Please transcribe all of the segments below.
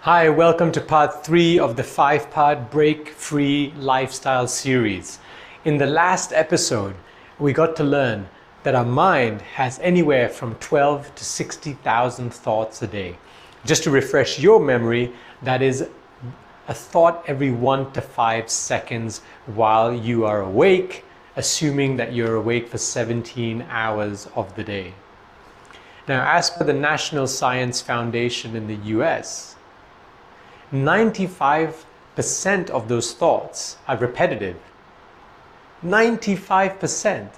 Hi, welcome to part 3 of the 5-part Break-Free Lifestyle series. In the last episode, we got to learn that our mind has anywhere from 12 to 60,000 thoughts a day. Just to refresh your memory, that is a thought every 1 to 5 seconds while you are awake, assuming that you're awake for 17 hours of the day. Now, as per the National Science Foundation in the US, 95% of those thoughts are repetitive. 95%.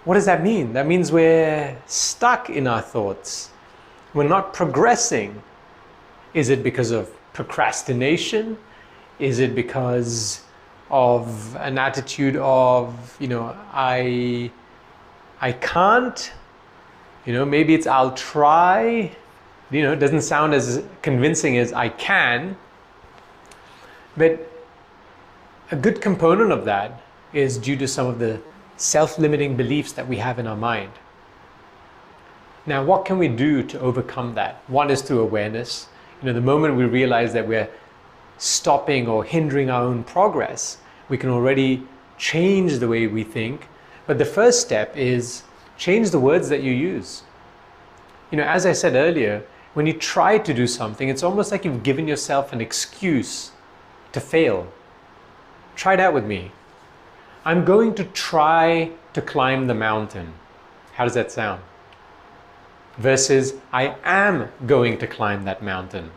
What does that mean? That means we're stuck in our thoughts. We're not progressing. Is it because of procrastination? Is it because of an attitude of, I can't? Maybe it's I'll try. It doesn't sound as convincing as I can. But a good component of that is due to some of the self-limiting beliefs that we have in our mind. Now, what can we do to overcome that? One is through awareness. The moment we realize that we're stopping or hindering our own progress, we can already change the way we think. But the first step is change the words that you use. As I said earlier, when you try to do something, it's almost like you've given yourself an excuse to fail. Try it out with me. I'm going to try to climb the mountain. How does that sound? Versus, I am going to climb that mountain.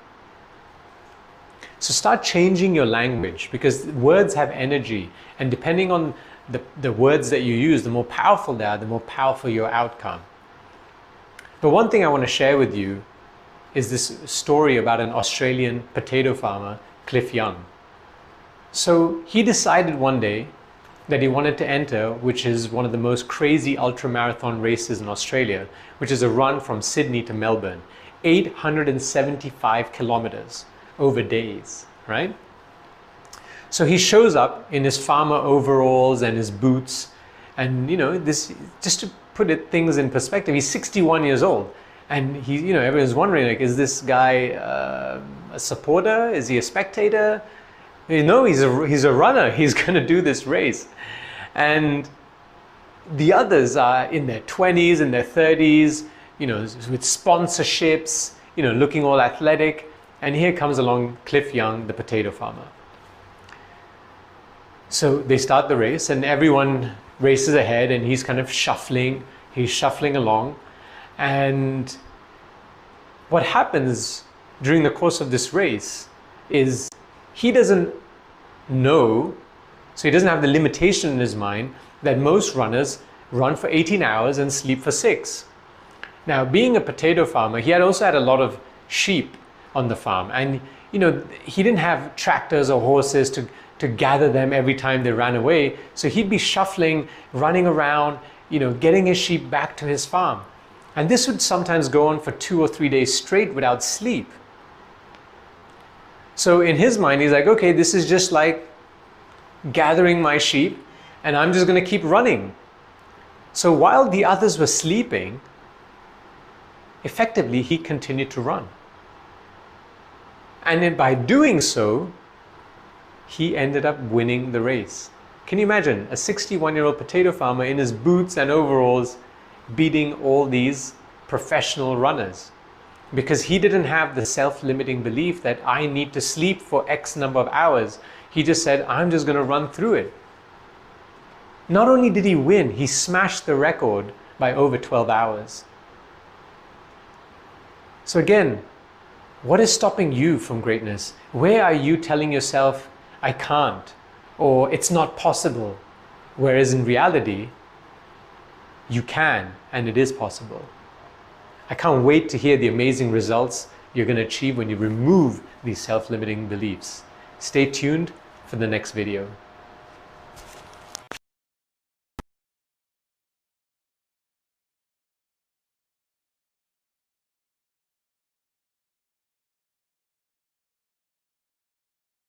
So start changing your language, because words have energy, and depending on the words that you use, the more powerful they are, the more powerful your outcome. But one thing I want to share with you is this story about an Australian potato farmer, Cliff Young. So he decided one day that he wanted to enter, which is one of the most crazy ultramarathon races in Australia, which is a run from Sydney to Melbourne, 875 kilometers over days, right? So he shows up in his farmer overalls and his boots, and this, just to put things in perspective, he's 61 years old. And everyone's wondering, is this guy a supporter? Is he a spectator? He's a runner. He's going to do this race. And the others are in their 20s, in their 30s, with sponsorships, looking all athletic. And here comes along Cliff Young, the potato farmer. So they start the race, and everyone races ahead, and he's kind of shuffling. He's shuffling along. And what happens during the course of this race is he doesn't know, so he doesn't have the limitation in his mind that most runners run for 18 hours and sleep for 6. Now, being a potato farmer, he also had a lot of sheep on the farm. And, he didn't have tractors or horses to gather them every time they ran away. So he'd be shuffling, running around, getting his sheep back to his farm. And this would sometimes go on for 2 or 3 days straight without sleep. So in his mind, he's like, okay, this is just like gathering my sheep, and I'm just going to keep running. So while the others were sleeping, effectively, he continued to run. And then by doing so, he ended up winning the race. Can you imagine a 61-year-old potato farmer in his boots and overalls beating all these professional runners? Because he didn't have the self-limiting belief that I need to sleep for X number of hours. He just said, I'm just going to run through it. Not only did he win, he smashed the record by over 12 hours. So again, what is stopping you from greatness? Where are you telling yourself, I can't, or it's not possible? Whereas in reality, you can, and it is possible. I can't wait to hear the amazing results you're going to achieve when you remove these self-limiting beliefs. Stay tuned for the next video.